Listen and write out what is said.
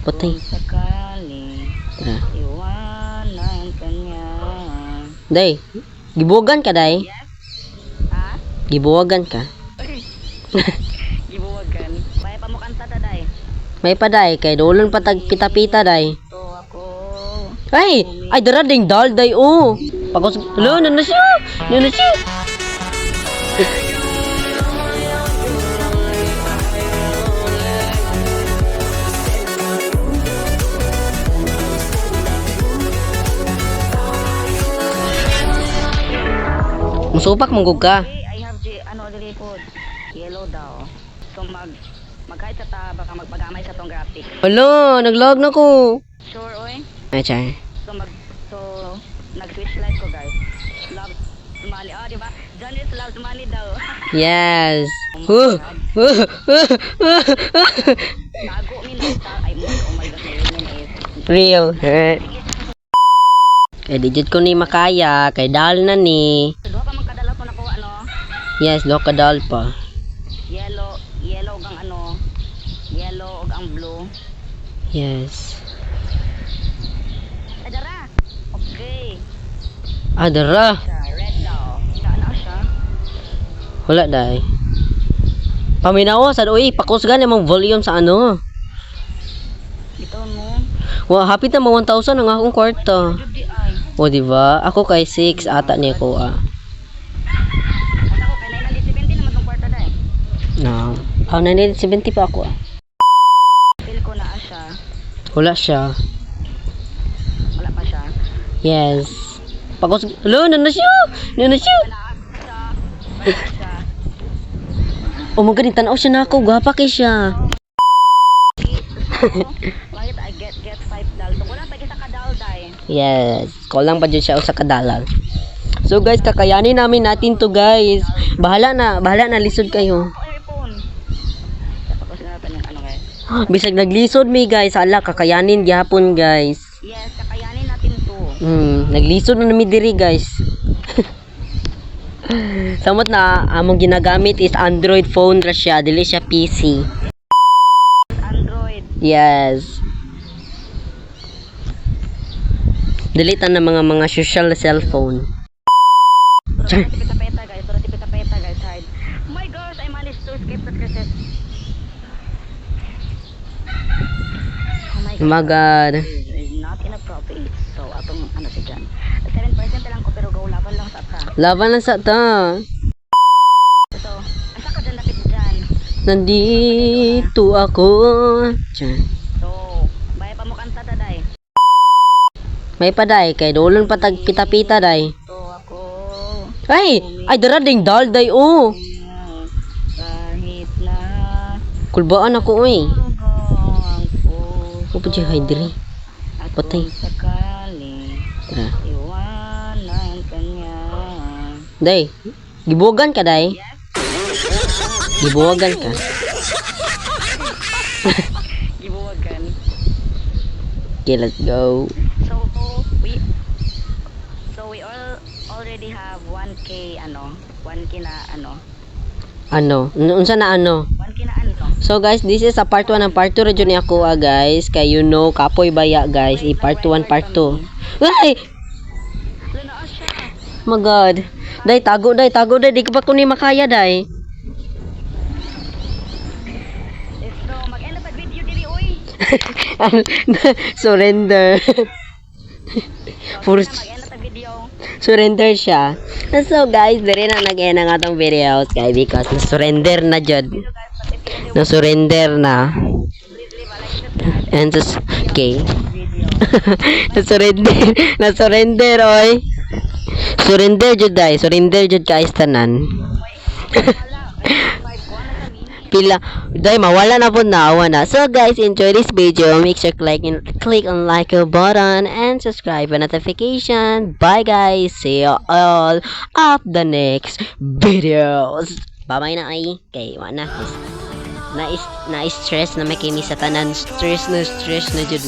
Patay. Sakali, Tara. iwanan kanya. Day, gibuwagan ka, day. Yes? Ha? Gibuwagan ka. Gibuwagan. May pamukanta ta, day. May pa, day. Kay dulon patag pita-pita, day. So ako. Ay! Ay, dara ding dal, day, oh. Pagos... Hala, na siya! Na siya! Musupak manggug ka. Hey, I have dili po. Yellow daw. So magkait sa ta baka magpagamay sa tong graphic. Hala, nag-log na ko. Sure, oy. Ay, char. So nag-switch light ko, guys. Love Somali. Oh, di ba? John is love Somali daw. Yes. Tago min ay mo. Oh my god, yun is. Real. Kay digit ko ni makaya. Kay dal na ni. Duha pa man kadala ko nakuha, no? Yes, do ka dal pa. Yellow ang ano. Yellow ug ang blue. Yes. Adara. Okay. Adara. Red daw. Sana siya. Wala day. Paminawa sa uy, pakusgan imong volume sa ano. Ito mo. Wa, hapit na mo 1,000 ang akong kwarta. Judi ay. O, diba? Ako kay 6 ata niya ko, ah. Asa ko kay 970 naman tong kwarta dai. No. 970 pa ako, ah. Feel ko na siya. Wala siya. Wala pa siya. Yes. Pagos... Alo, na siya! Na siya! Wala siya. Oh, magaling tanaw siya na ako. Gapa kay siya. Bakit I get $5. So, wala pa kita kadal dai. Yes. Kulang pa dyan siya sa kadalal. So, guys, kakayanin namin natin to, guys. Bahala na lisod kayo. Earphone. Tapos na natin yung ano, guys. Bisag naglisod mi, guys. Ala, kakayanin gyapon, guys. Yes, kakayanin natin to. Naglisod na nami diri, guys. Samot na among ginagamit is Android phone ra siya, dili siya PC. Android. Yes. Delete na mga social cellphone. So, tipita-peta, guys. So, tipita-peta, guys. Hide. Oh my gosh, I managed to escape that crisis. Oh my God. Is not inappropriate. So, atong ano si John. 7% lang ko pero go laban lang sa ata. Laban lang sa ta. So, asa ka dyan lapit dyan? Nandito ako. Diyan. So, baya pa mo kanta daday. May paday kay dulon patag pita-pita day. So, ako. Ay dara ding dal day, oh. Kahit na Kulbaan ako, oy. ang puso. Upo dyan, hydri. Patay. Sakali, Tara. iwanan kanya. Day, gibuwagan ka, day. Yes? Gibuwagan ka. Gibuwagan. Okay, let's go. So we all already have 1K ano, 1K na ano. Ano? Unsa na ano? 1K na ano to? So guys, this is a part 1 and part 2 radyo ni ako, guys. Kay you know, kapoy baya, guys. Part 1, part 2. Ay! Luna siya. My God. Day, tago, day. Di ka pa ko ni makaya, day. So, mag-end up at video dili, uy. Surrender. So, mag-end up at video. Surrender siya. So guys, diri na nag-end ang atong videos, kay because na-surrender na jud. Na-surrender na. And just, okay. Na-surrender, oy. Surrender jud, day. Surrender jud guys tanan. Pila, day, mawala na po na, awa na. So guys, enjoy this video. Make sure click on like button and subscribe and notification. Bye guys. See you all at the next videos. Bye-bye na ay. Okay, wala na. Na-stress na may kimi sa tanan. Stress na jud.